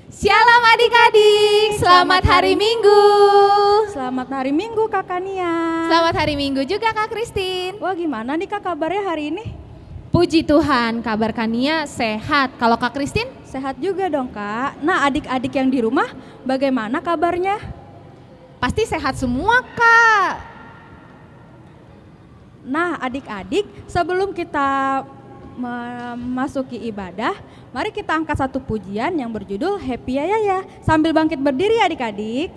Shalom adik-adik, selamat hari Minggu. Selamat hari Minggu Kakak Nia. Selamat hari Minggu juga Kak Christine. Wah, gimana nih Kak kabarnya hari ini? Puji Tuhan, kabar Kania sehat. Kalau Kak Christine? Sehat juga dong Kak. Nah, adik-adik yang di rumah bagaimana kabarnya? Pasti sehat semua Kak. Nah, adik-adik, sebelum kita memasuki ibadah, mari kita angkat satu pujian yang berjudul Happy Ya Ya Ya. Sambil bangkit berdiri adik-adik.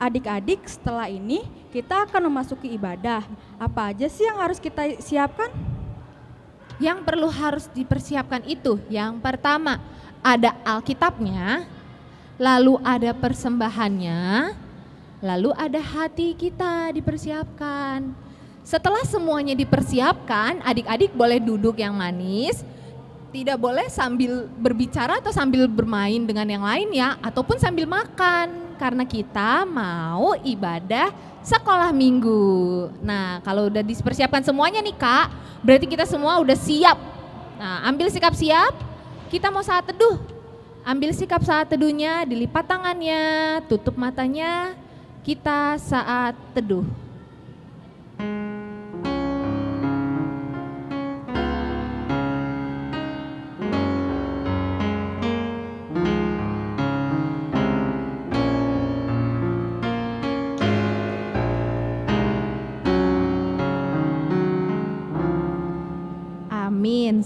Adik-adik, setelah ini kita akan memasuki ibadah. Apa aja sih yang harus kita siapkan? Yang perlu harus dipersiapkan itu, yang pertama ada Alkitabnya, lalu ada persembahannya, lalu ada hati kita dipersiapkan. Setelah semuanya dipersiapkan, adik-adik boleh duduk yang manis, tidak boleh sambil berbicara atau sambil bermain dengan yang lain ya, ataupun sambil makan. Karena kita mau ibadah sekolah minggu. Nah, kalau udah dipersiapkan semuanya nih Kak, berarti kita semua udah siap. Nah, ambil sikap siap, kita mau saat teduh. Ambil sikap saat teduhnya, dilipat tangannya, tutup matanya, kita saat teduh.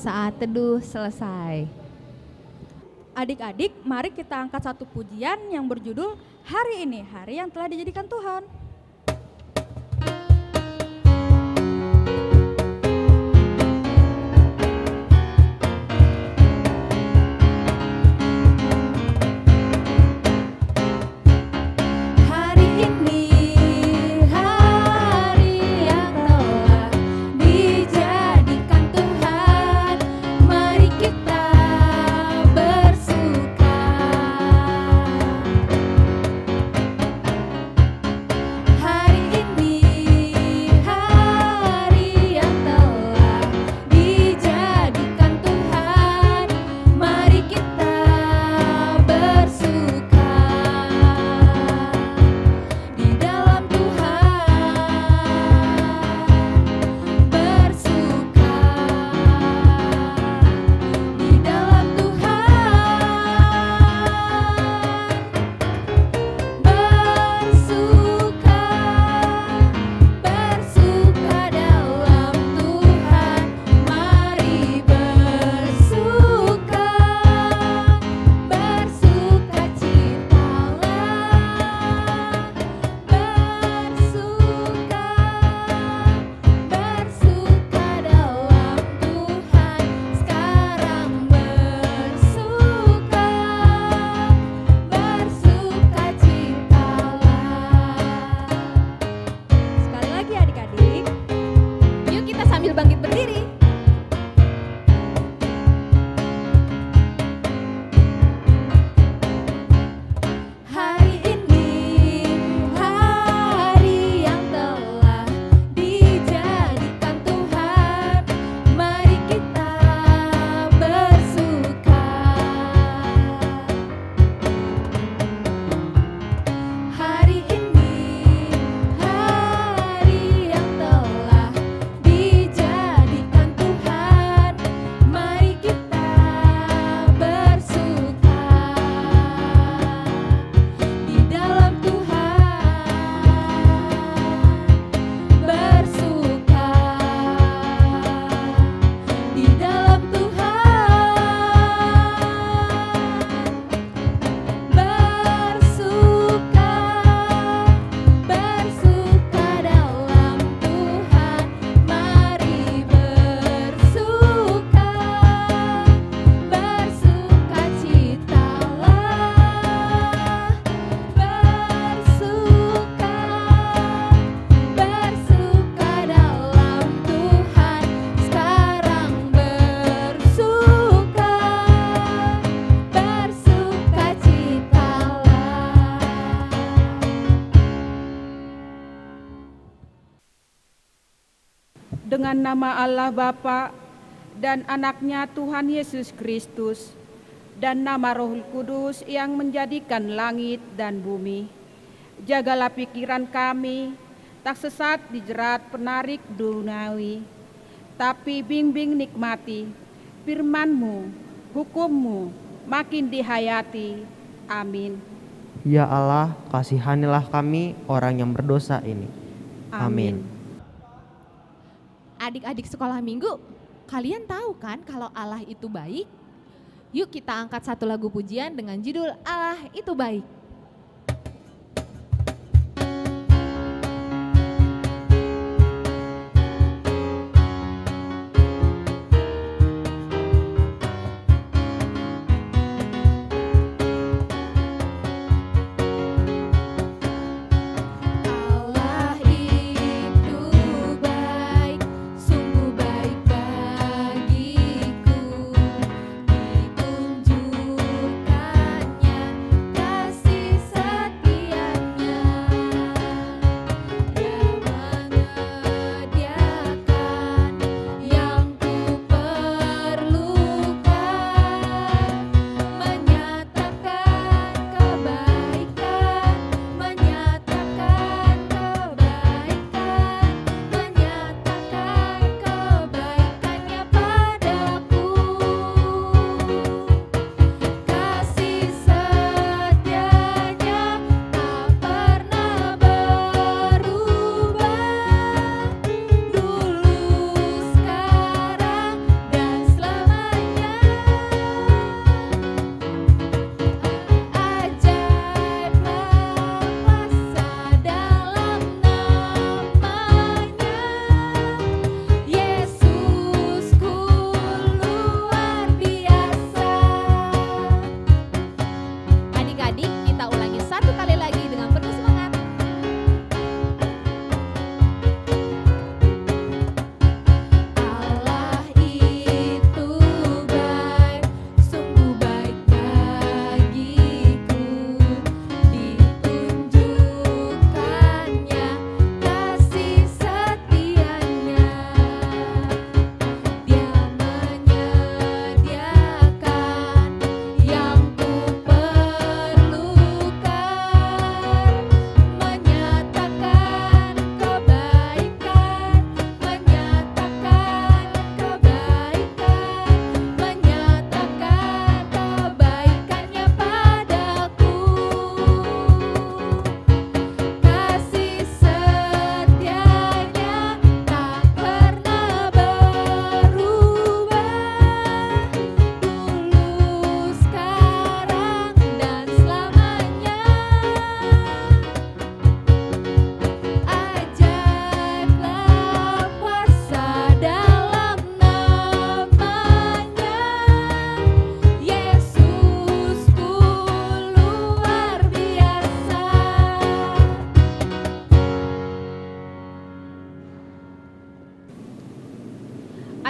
Saat teduh selesai. Adik-adik, mari kita angkat satu pujian yang berjudul Hari Ini, Hari Yang Telah Dijadikan Tuhan. dengan nama Allah Bapa dan anaknya Tuhan Yesus Kristus dan nama Roh Kudus yang menjadikan langit dan bumi. Jagalah pikiran kami, tak sesat dijerat penarik duniawi, tapi bimbing nikmati firman-Mu, hukum-Mu, makin dihayati. Amin. Ya Allah, kasihanilah kami orang yang berdosa ini. Amin. Adik-adik sekolah minggu, kalian tahu kan kalau Allah itu baik? Yuk kita angkat satu lagu pujian dengan judul Allah itu baik.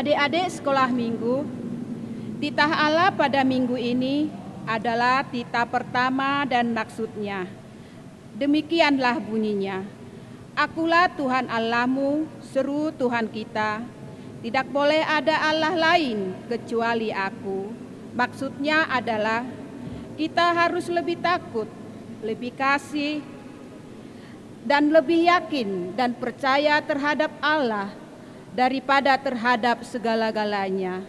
Adik-adik sekolah minggu, titah Allah pada minggu ini adalah titah pertama dan maksudnya. Demikianlah bunyinya. Akulah Tuhan Allahmu, seru Tuhan kita. Tidak boleh ada Allah lain kecuali aku. Maksudnya adalah kita harus lebih takut, lebih kasih, dan lebih yakin dan percaya terhadap Allah daripada terhadap segala-galanya.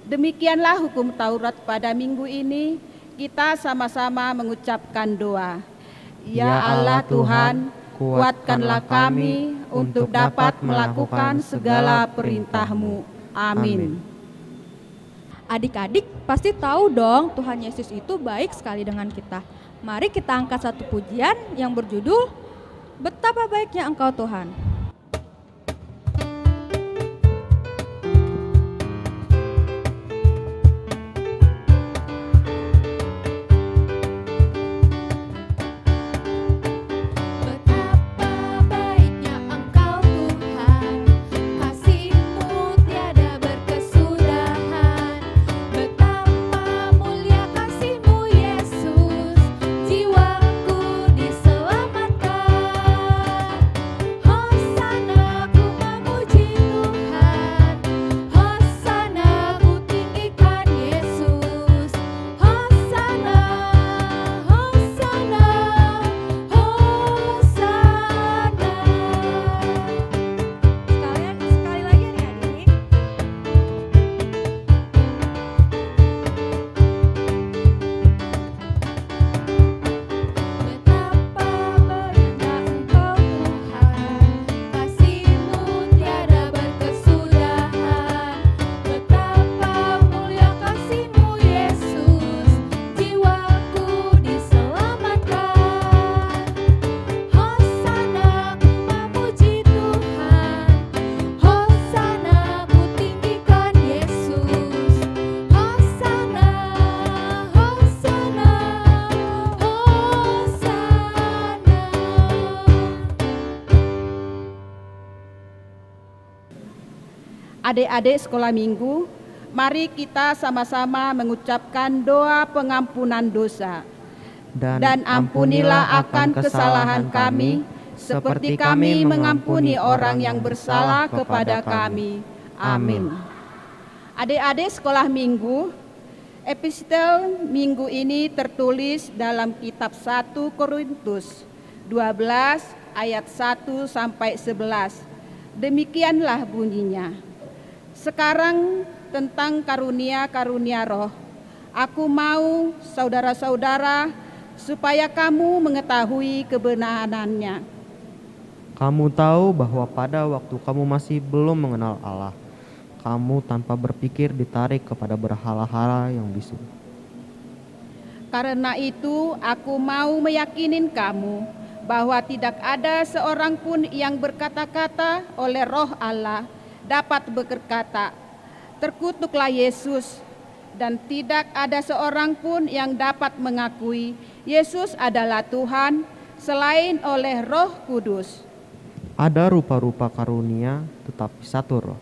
Demikianlah hukum Taurat pada minggu ini. Kita sama-sama mengucapkan doa. Ya Allah Tuhan, kuatkanlah kami untuk dapat melakukan segala perintah-Mu. Amin. Adik-adik pasti tahu dong Tuhan Yesus itu baik sekali dengan kita. Mari kita angkat satu pujian yang berjudul Betapa Baiknya Engkau Tuhan. Jiwaku diselamatkan. Adik-adik sekolah minggu, mari kita sama-sama mengucapkan doa pengampunan dosa. Dan ampunilah akan kesalahan kami, seperti kami mengampuni orang yang bersalah kepada kami. Amin. Adik-adik sekolah minggu, epistel minggu ini tertulis dalam kitab 1 Korintus 12 ayat 1 sampai 11. Demikianlah bunyinya. Sekarang tentang karunia-karunia roh, aku mau saudara-saudara supaya kamu mengetahui kebenarannya. Kamu tahu bahwa pada waktu kamu masih belum mengenal Allah, kamu tanpa berpikir ditarik kepada berhala-hala yang bisu. Karena itu aku mau meyakinin kamu bahwa tidak ada seorang pun yang berkata-kata oleh roh Allah dapat berkata, terkutuklah Yesus, dan tidak ada seorang pun yang dapat mengakui Yesus adalah Tuhan selain oleh Roh Kudus. Ada rupa-rupa karunia, tetapi satu roh.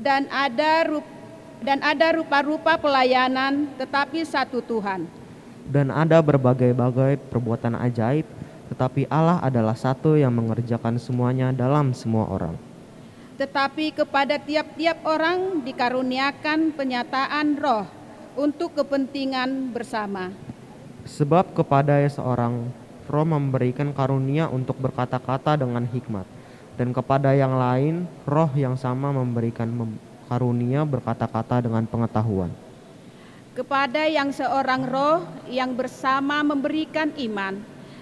Dan ada rupa-rupa pelayanan, tetapi satu Tuhan. Dan ada berbagai-bagai perbuatan ajaib, tetapi Allah adalah satu yang mengerjakan semuanya dalam semua orang. Tetapi kepada tiap-tiap orang dikaruniakan penyataan roh untuk kepentingan bersama. Sebab kepada seorang roh memberikan karunia untuk berkata-kata dengan hikmat, dan kepada yang lain roh yang sama memberikan karunia berkata-kata dengan pengetahuan. Kepada yang seorang roh yang bersama memberikan iman,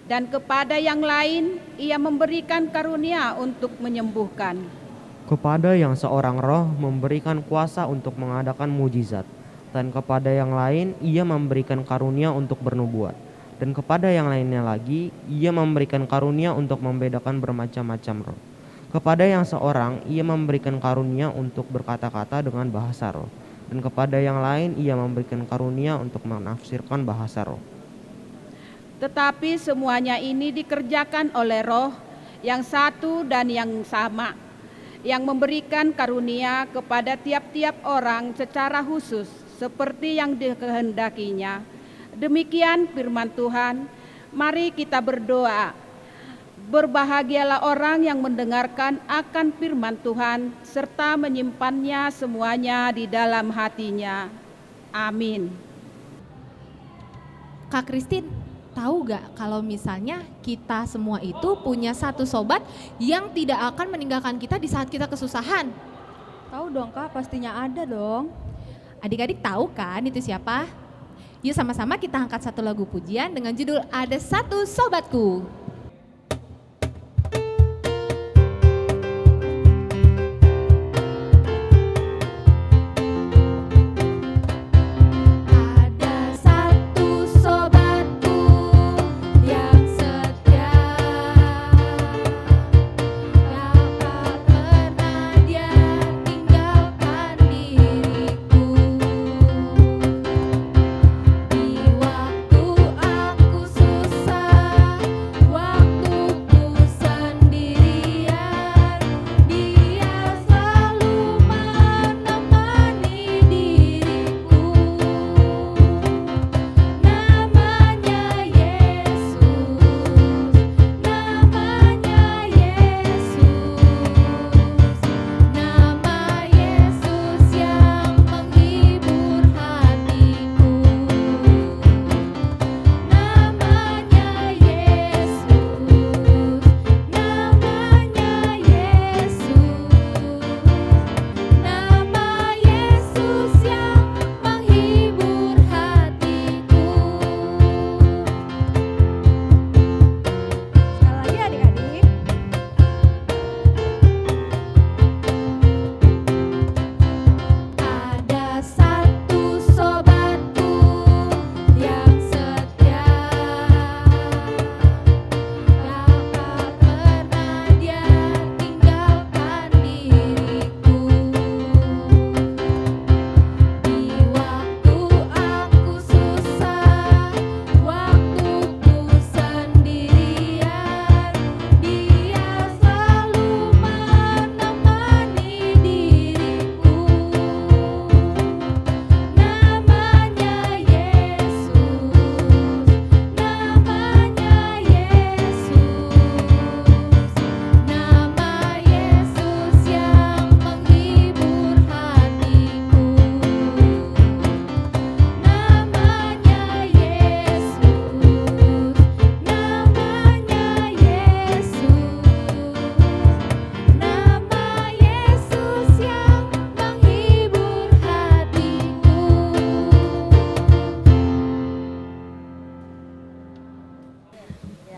dan kepada yang lain ia memberikan karunia untuk menyembuhkan. Kepada yang seorang roh memberikan kuasa untuk mengadakan mujizat, dan kepada yang lain ia memberikan karunia untuk bernubuat, dan kepada yang lainnya lagi ia memberikan karunia untuk membedakan bermacam-macam roh. Kepada yang seorang ia memberikan karunia untuk berkata-kata dengan bahasa roh, dan kepada yang lain ia memberikan karunia untuk menafsirkan bahasa roh. Tetapi semuanya ini dikerjakan oleh roh yang satu dan yang sama, yang memberikan karunia kepada tiap-tiap orang secara khusus seperti yang dikehendakinya. Demikian firman Tuhan. Mari kita berdoa. Berbahagialah orang yang mendengarkan akan firman Tuhan serta menyimpannya semuanya di dalam hatinya. Amin. Kak Christine, tahu gak kalau misalnya kita semua itu punya satu sobat yang tidak akan meninggalkan kita di saat kita kesusahan? Tahu dong Kak, pastinya ada dong. Adik-adik tahu kan itu siapa? Yuk sama-sama kita angkat satu lagu pujian dengan judul Ada Satu Sobatku. Di waktu aku susah,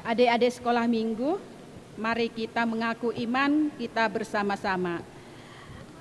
Adik-adik sekolah minggu, mari kita mengaku iman kita bersama-sama.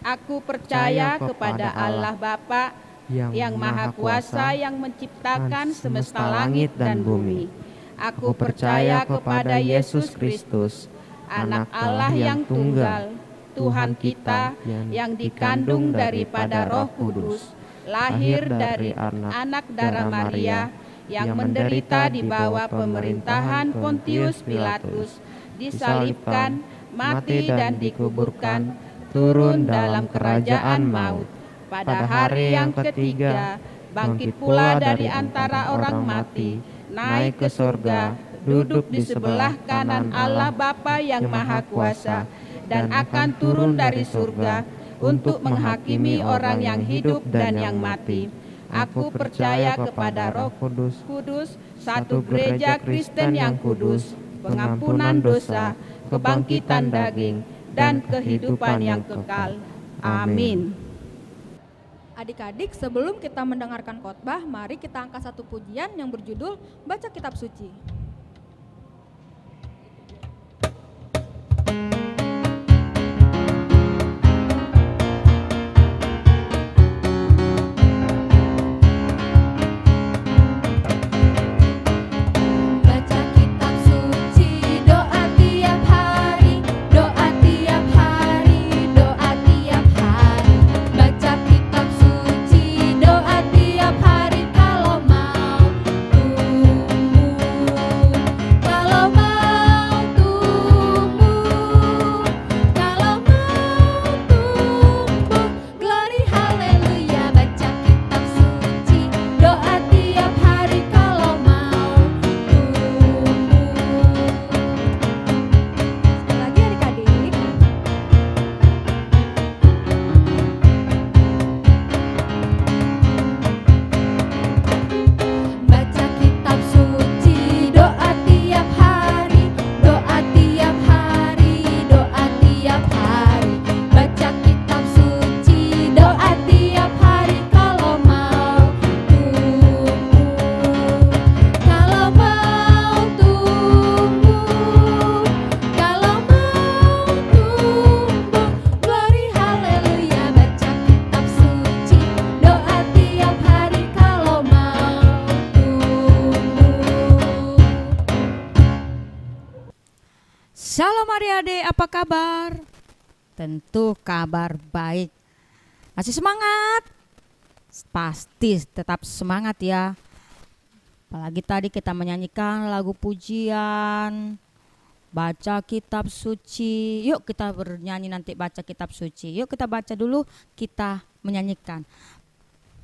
Aku percaya kepada Allah Bapa yang Maha Kuasa yang menciptakan semesta langit dan bumi. Aku percaya kepada Yesus Kristus, Anak Allah yang tunggal, Tuhan kita yang dikandung daripada Roh Kudus, lahir dari anak darah Maria, yang menderita di bawah pemerintahan Pontius Pilatus, disalibkan, mati dan dikuburkan, turun dalam kerajaan maut. Pada hari yang ketiga, bangkit pula dari antara orang mati, naik ke sorga, duduk di sebelah kanan Allah Bapa yang Maha Kuasa, dan akan turun dari surga untuk menghakimi orang yang hidup dan yang mati. Aku percaya kepada Roh Kudus, satu gereja Kristen yang kudus, pengampunan dosa, kebangkitan daging, dan kehidupan yang kekal. Amin. Adik-adik, sebelum kita mendengarkan khotbah, mari kita angkat satu pujian yang berjudul Baca Kitab Suci. Shalom adik-adik, apa kabar? Tentu kabar baik. Masih semangat? Pasti tetap semangat ya. Apalagi tadi kita menyanyikan lagu pujian, baca kitab suci. Yuk kita bernyanyi nanti baca kitab suci. Yuk kita baca dulu, kita menyanyikan.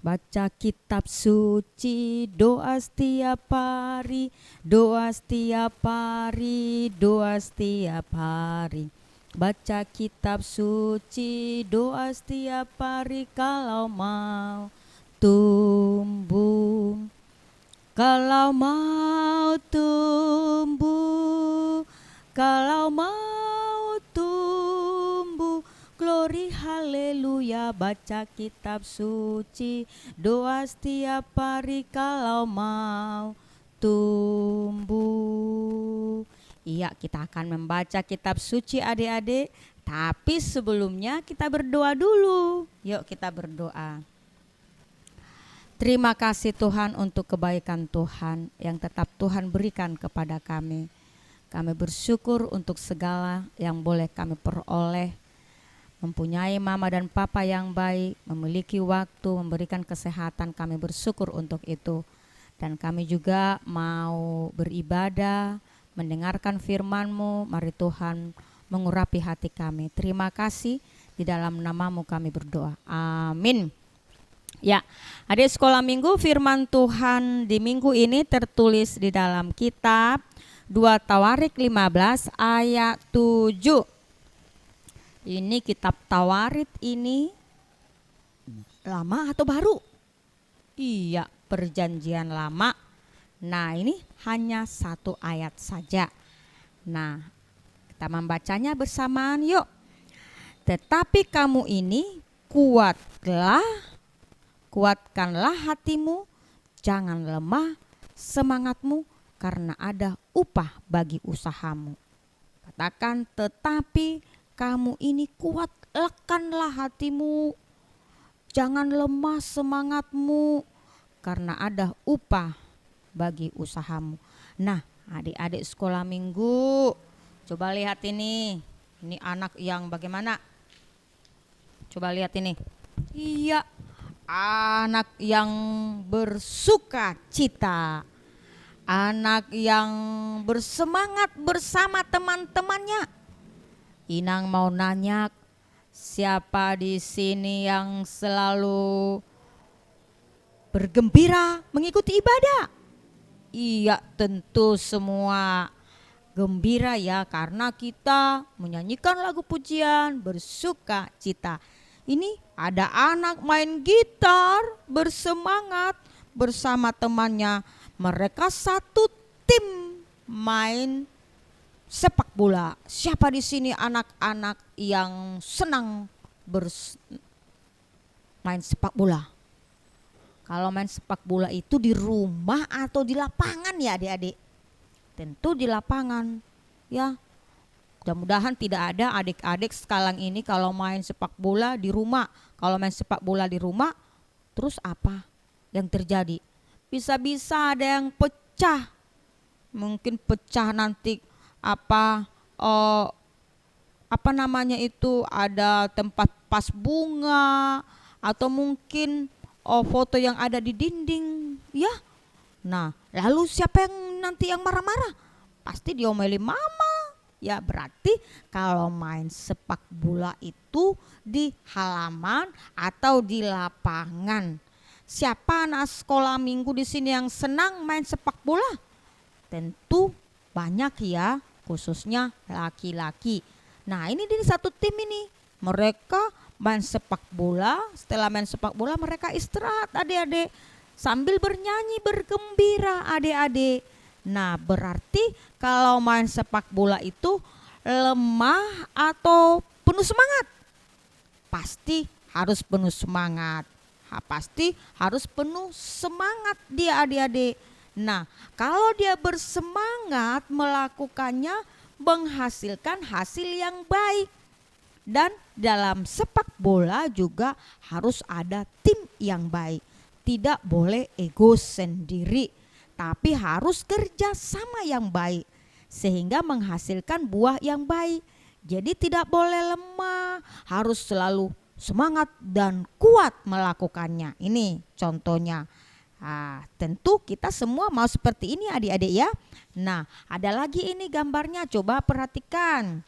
Baca kitab suci, doa setiap hari, doa setiap hari, doa setiap hari. Baca kitab suci, doa setiap hari kalau mau tumbuh. Kalau mau tumbuh, kalau mau tumbuh. Glory haleluya, baca kitab suci, doa setiap hari kalau mau tumbuh. Iya, kita akan membaca kitab suci adik-adik, tapi sebelumnya kita berdoa dulu. Yuk kita berdoa. Terima kasih Tuhan untuk kebaikan Tuhan yang tetap Tuhan berikan kepada kami. Kami bersyukur untuk segala yang boleh kami peroleh. Mempunyai mama dan papa yang baik, memiliki waktu, memberikan kesehatan, kami bersyukur untuk itu. Dan kami juga mau beribadah, mendengarkan firman-Mu, mari Tuhan mengurapi hati kami. Terima kasih, di dalam nama-Mu kami berdoa. Amin. Ya, adik sekolah minggu, firman Tuhan di minggu ini tertulis di dalam kitab 2 Tawarik 15 ayat 7. Ini kitab Tawarit ini lama atau baru? Iya, perjanjian lama. Nah, ini hanya 1 ayat saja. Nah, kita membacanya bersamaan yuk. Tetapi kamu ini kuatkanlah hatimu, jangan lemah semangatmu, karena ada upah bagi usahamu. Katakan, tetapi kamu ini kuat, lekanlah hatimu, jangan lemah semangatmu, karena ada upah bagi usahamu. Nah, adik-adik sekolah minggu, coba lihat ini anak yang bagaimana? Coba lihat ini. Iya, anak yang bersuka cita, anak yang bersemangat bersama teman-temannya. Inang mau nanya, siapa di sini yang selalu bergembira mengikuti ibadah? Iya, tentu semua gembira ya, karena kita menyanyikan lagu pujian bersuka cita. Ini ada anak main gitar bersemangat bersama temannya. Mereka satu tim main sepak bola. Siapa di sini anak-anak yang senang main sepak bola? Kalau main sepak bola itu di rumah atau di lapangan ya adik-adik? Tentu di lapangan ya. Mudah-mudahan tidak ada adik-adik sekarang ini kalau main sepak bola di rumah. Kalau main sepak bola di rumah, terus apa yang terjadi? Bisa-bisa ada yang pecah. Mungkin pecah nanti apa namanya itu, ada tempat pas bunga, atau mungkin foto yang ada di dinding ya. Nah, lalu siapa yang nanti yang marah-marah? Pasti diomeli mama. Ya, berarti kalau main sepak bola itu di halaman atau di lapangan. Siapa anak sekolah minggu di sini yang senang main sepak bola? Tentu banyak ya, khususnya laki-laki. Nah, ini di satu tim ini, mereka main sepak bola. Setelah main sepak bola mereka istirahat adik-adik, sambil bernyanyi bergembira adik-adik. Nah, berarti kalau main sepak bola itu lemah atau penuh semangat? Pasti harus penuh semangat. Pasti harus penuh semangat dia adik-adik. Nah, kalau dia bersemangat melakukannya, menghasilkan hasil yang baik. Dan dalam sepak bola juga harus ada tim yang baik. Tidak boleh ego sendiri, tapi harus kerja sama yang baik sehingga menghasilkan buah yang baik. Jadi tidak boleh lemah, harus selalu semangat dan kuat melakukannya. Ini contohnya. Tentu kita semua mau seperti ini adik-adik ya. Nah, ada lagi ini gambarnya, coba perhatikan.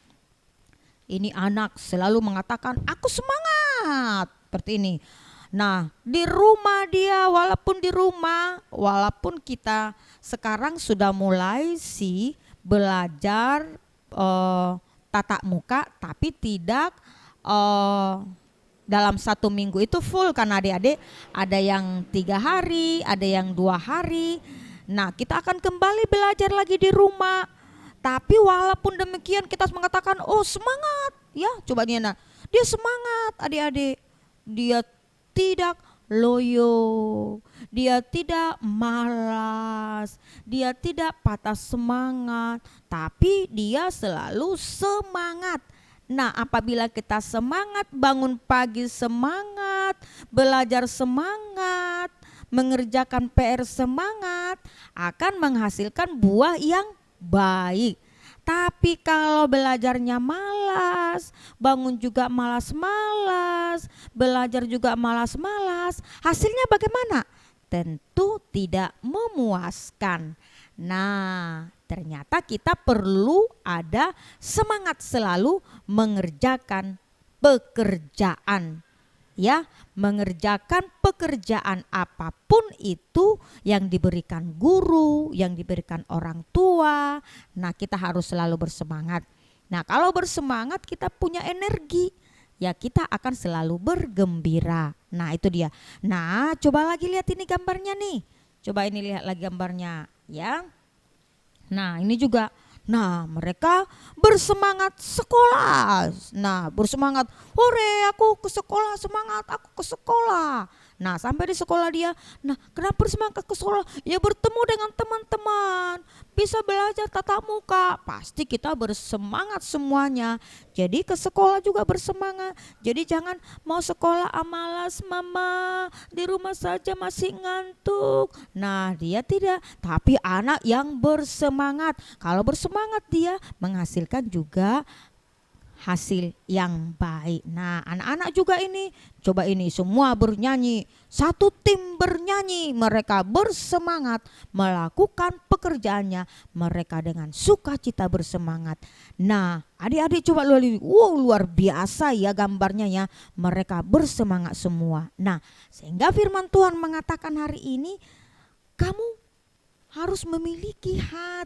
Ini anak selalu mengatakan aku semangat, seperti ini. Nah, di rumah dia, walaupun kita sekarang sudah mulai belajar tatap muka, tapi tidak dalam 1 minggu itu full, karena adik-adik ada yang 3 hari, ada yang 2 hari. Nah, kita akan kembali belajar lagi di rumah. Tapi walaupun demikian kita mengatakan oh semangat ya, coba dia semangat adik-adik. Dia tidak loyo, dia tidak malas, dia tidak patah semangat, tapi dia selalu semangat. Nah, apabila kita semangat, bangun pagi semangat, belajar semangat, mengerjakan PR semangat, akan menghasilkan buah yang baik. Tapi kalau belajarnya malas, bangun juga malas-malas, belajar juga malas-malas, hasilnya bagaimana? Tentu tidak memuaskan. Nah, ternyata kita perlu ada semangat selalu mengerjakan pekerjaan. Ya, mengerjakan pekerjaan apapun itu yang diberikan guru, yang diberikan orang tua. Nah, kita harus selalu bersemangat. Nah, kalau bersemangat kita punya energi, ya kita akan selalu bergembira. Nah, itu dia. Nah, coba lagi lihat ini gambarnya nih. Coba ini lihat lagi gambarnya, ya. Nah, ini juga. Nah, mereka bersemangat sekolah. Nah, bersemangat, hore aku ke sekolah, semangat aku ke sekolah. Nah sampai di sekolah dia, nah kenapa bersemangat ke sekolah? Ya bertemu dengan teman-teman, bisa belajar tatap muka, pasti kita bersemangat semuanya. Jadi ke sekolah juga bersemangat. Jadi jangan mau sekolah malas mama, di rumah saja masih ngantuk. Nah dia tidak, tapi anak yang bersemangat. Kalau bersemangat dia menghasilkan juga hasil yang baik. Nah anak-anak juga ini, coba ini semua bernyanyi, satu tim bernyanyi, mereka bersemangat melakukan pekerjaannya, mereka dengan sukacita bersemangat. Nah adik-adik coba lihat, wow luar biasa ya gambarnya ya, mereka bersemangat semua. Nah sehingga firman Tuhan mengatakan hari ini, kamu harus memiliki hati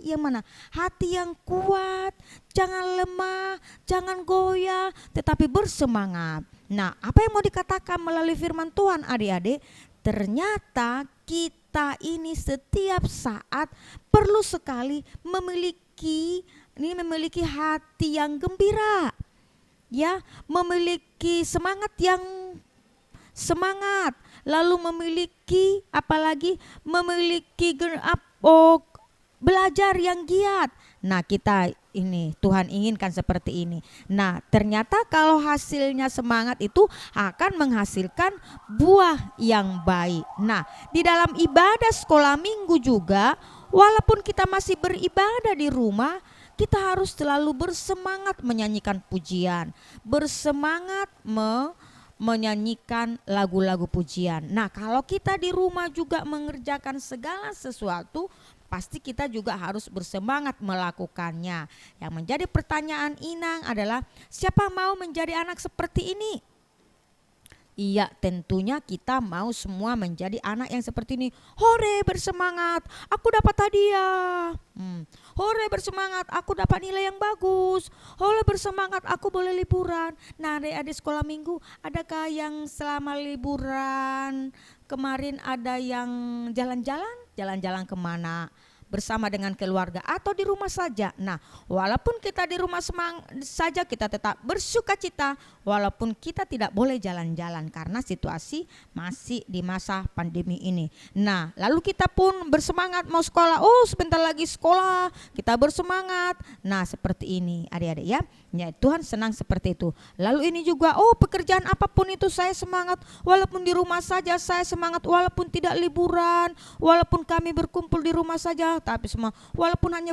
yang mana? Hati yang kuat, jangan lemah, jangan goyah, tetapi bersemangat. Nah, apa yang mau dikatakan melalui firman Tuhan adik-adik? Ternyata kita ini setiap saat perlu sekali memiliki hati yang gembira. Ya, memiliki semangat yang semangat, lalu memiliki apalagi memiliki belajar yang giat. Nah kita ini Tuhan inginkan seperti ini. Nah ternyata kalau hasilnya semangat itu akan menghasilkan buah yang baik. Nah di dalam ibadah sekolah minggu juga, walaupun kita masih beribadah di rumah, kita harus selalu bersemangat menyanyikan pujian, bersemangat menyanyikan lagu-lagu pujian. Nah kalau kita di rumah juga mengerjakan segala sesuatu, pasti kita juga harus bersemangat melakukannya. Yang menjadi pertanyaan Inang adalah, siapa mau menjadi anak seperti ini? Iya, tentunya kita mau semua menjadi anak yang seperti ini. Hore bersemangat, aku dapat hadiah. Hore bersemangat, aku dapat nilai yang bagus. Hore bersemangat, aku boleh liburan. Nah adik-adik sekolah minggu, adakah yang selama liburan kemarin ada yang jalan-jalan? Jalan-jalan kemana? Bersama dengan keluarga atau di rumah saja. Nah walaupun kita di rumah saja, kita tetap bersuka cita walaupun kita tidak boleh jalan-jalan karena situasi masih di masa pandemi ini. Nah lalu kita pun bersemangat mau sekolah, oh sebentar lagi sekolah, kita bersemangat. Nah seperti ini adik-adik ya, Tuhan senang seperti itu. Lalu ini juga, oh pekerjaan apapun itu saya semangat, walaupun di rumah saja saya semangat, walaupun tidak liburan, walaupun kami berkumpul di rumah saja, tapi semua walaupun hanya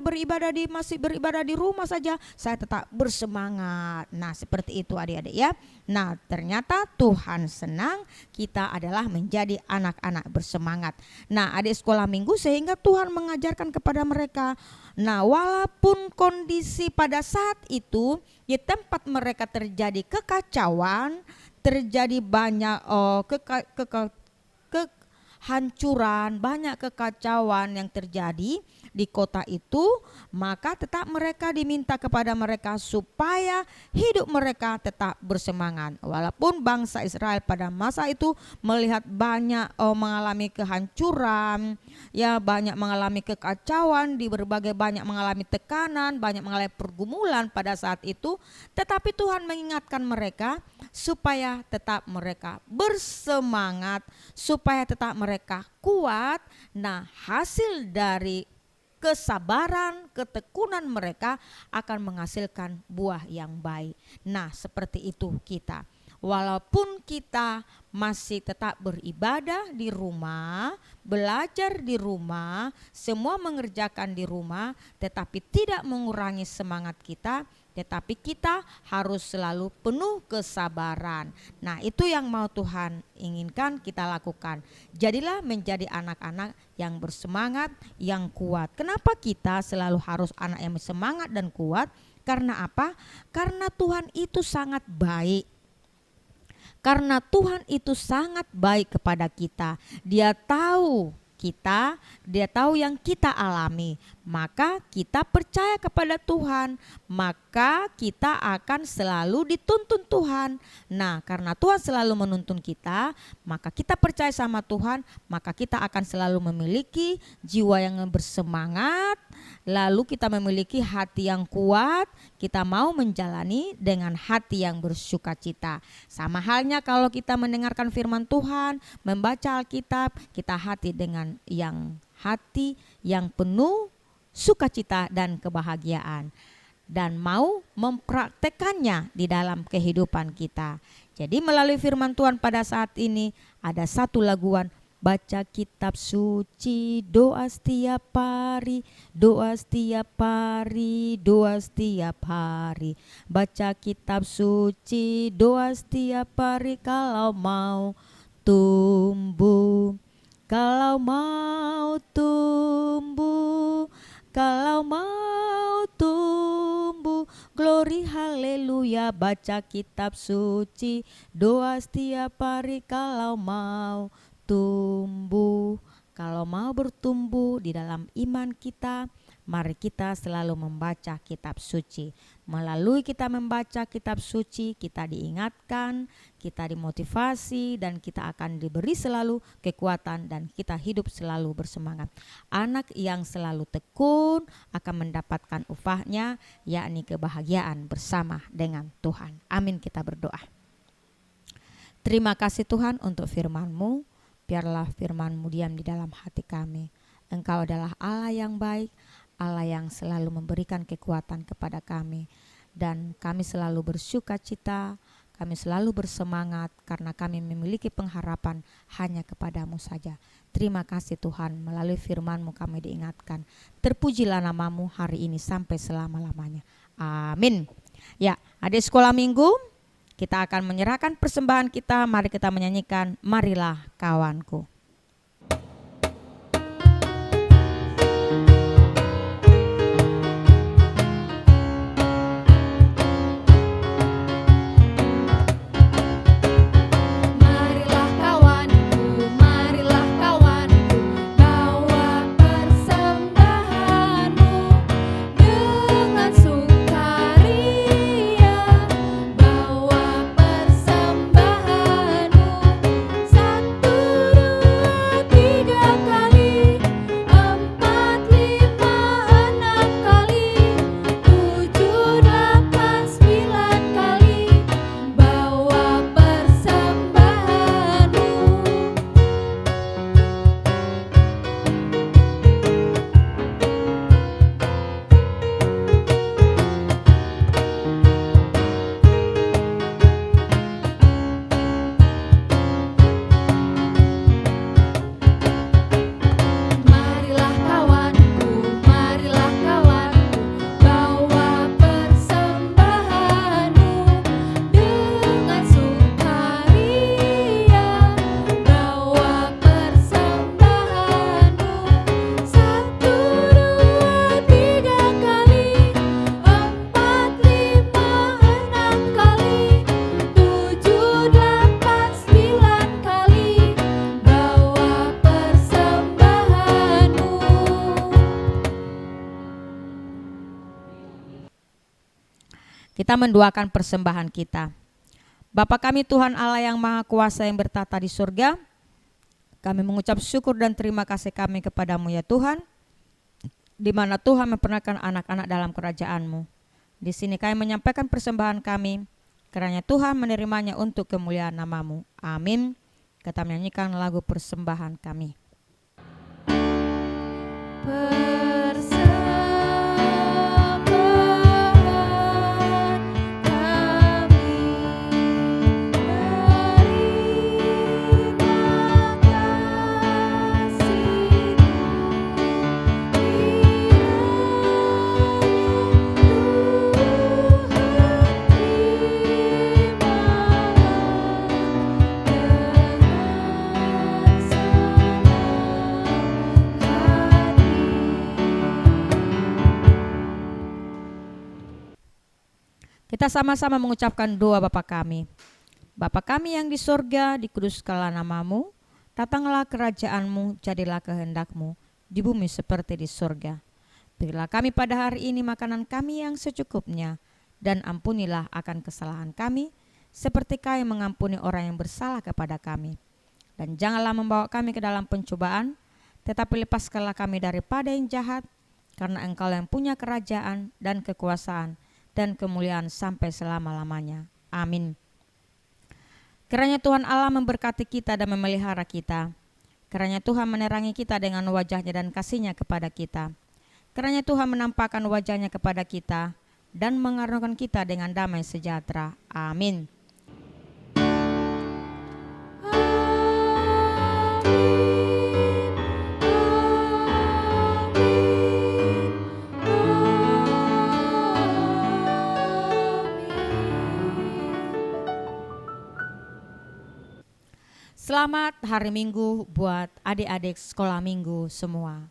masih beribadah di rumah saja, saya tetap bersemangat. Nah seperti itu adik-adik ya. Nah ternyata Tuhan senang kita adalah menjadi anak-anak bersemangat. Nah adik sekolah minggu, sehingga Tuhan mengajarkan kepada mereka, nah walaupun kondisi pada saat itu di tempat mereka terjadi kekacauan, terjadi banyak hancuran, banyak kekacauan yang terjadi di kota itu, maka tetap mereka diminta kepada mereka supaya hidup mereka tetap bersemangat. Walaupun bangsa Israel pada masa itu melihat banyak mengalami kehancuran, ya banyak mengalami kekacauan, banyak mengalami tekanan, banyak mengalami pergumulan pada saat itu, tetapi Tuhan mengingatkan mereka supaya tetap mereka bersemangat, supaya tetap mereka kuat. Nah hasil dari kesabaran, ketekunan mereka akan menghasilkan buah yang baik. Nah seperti itu kita, walaupun kita masih tetap beribadah di rumah, belajar di rumah, semua mengerjakan di rumah, tetapi tidak mengurangi semangat kita, tetapi kita harus selalu penuh kesabaran. Nah itu yang mau Tuhan inginkan kita lakukan. Jadilah menjadi anak-anak yang bersemangat, yang kuat. Kenapa kita selalu harus anak yang bersemangat dan kuat? Karena apa? Karena Tuhan itu sangat baik. Karena Tuhan itu sangat baik kepada kita. Dia tahu kita, dia tahu yang kita alami, maka kita percaya kepada Tuhan, maka kita akan selalu dituntun Tuhan. Nah karena Tuhan selalu menuntun kita, maka kita percaya sama Tuhan, maka kita akan selalu memiliki jiwa yang bersemangat lalu kita memiliki hati yang kuat, kita mau menjalani dengan hati yang bersukacita. Sama halnya kalau kita mendengarkan firman Tuhan, membaca Alkitab, kita hati dengan hati yang penuh sukacita dan kebahagiaan, dan mau mempraktekannya di dalam kehidupan kita. Jadi melalui firman Tuhan pada saat ini ada satu laguan, baca kitab suci, doa setiap hari, doa setiap hari, doa setiap hari. Baca kitab suci, doa setiap hari kalau mau tumbuh. Kalau mau tumbuh, kalau mau tumbuh, glory haleluya. Baca kitab suci, doa setiap hari kalau mau tumbuh. Kalau mau bertumbuh di dalam iman kita, mari kita selalu membaca kitab suci. Melalui kita membaca kitab suci, kita diingatkan, kita dimotivasi, dan kita akan diberi selalu kekuatan, dan kita hidup selalu bersemangat. Anak yang selalu tekun akan mendapatkan upahnya, yakni kebahagiaan bersama dengan Tuhan. Amin, kita berdoa. Terima kasih Tuhan untuk firman-Mu. Biarlah firman-Mu diam di dalam hati kami. Engkau adalah Allah yang baik, Allah yang selalu memberikan kekuatan kepada kami. Dan kami selalu bersukacita, kami selalu bersemangat karena kami memiliki pengharapan hanya kepada-Mu saja. Terima kasih Tuhan, melalui firman-Mu kami diingatkan. Terpujilah nama-Mu hari ini sampai selama-lamanya. Amin. Ya, adik sekolah minggu, kita akan menyerahkan persembahan kita. Mari kita menyanyikan Marilah Kawanku. Kita mendoakan persembahan kita. Bapa kami Tuhan Allah yang Maha Kuasa yang bertata di surga, kami mengucap syukur dan terima kasih kami kepada-Mu ya Tuhan, di mana Tuhan memperkenalkan anak-anak dalam kerajaan-Mu. Di sini kami menyampaikan persembahan kami, kiranya Tuhan menerimanya untuk kemuliaan nama-Mu. Amin. Kita menyanyikan lagu persembahan kami. Kita sama-sama mengucapkan doa Bapa kami. Bapa kami yang di sorga, dikuduskanlah nama-Mu, datanglah kerajaan-Mu, jadilah kehendak-Mu, di bumi seperti di sorga. Berilah kami pada hari ini makanan kami yang secukupnya, dan ampunilah akan kesalahan kami, seperti kami mengampuni orang yang bersalah kepada kami. Dan janganlah membawa kami ke dalam pencobaan, tetapi lepaskanlah kami daripada yang jahat, karena Engkau yang punya kerajaan dan kekuasaan dan kemuliaan sampai selama-lamanya. Amin. Kiranya Tuhan Allah memberkati kita dan memelihara kita. Kiranya Tuhan menerangi kita dengan wajah-Nya dan kasih-Nya kepada kita. Kiranya Tuhan menampakkan wajah-Nya kepada kita dan mengaruniakan kita dengan damai sejahtera. Amin. Selamat hari Minggu buat adik-adik sekolah minggu semua.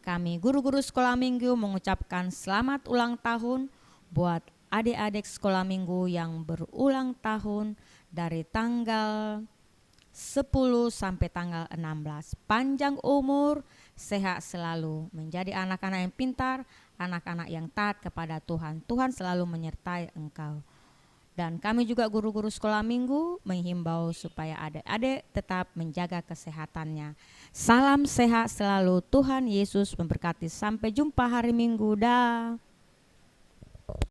Kami guru-guru sekolah minggu mengucapkan selamat ulang tahun buat adik-adik sekolah minggu yang berulang tahun dari tanggal 10 sampai tanggal 16. Panjang umur, sehat selalu, menjadi anak-anak yang pintar, anak-anak yang taat kepada Tuhan. Tuhan selalu menyertai engkau. Dan kami juga guru-guru sekolah minggu menghimbau supaya adik-adik tetap menjaga kesehatannya. Salam sehat selalu, Tuhan Yesus memberkati. Sampai jumpa hari Minggu. Dah.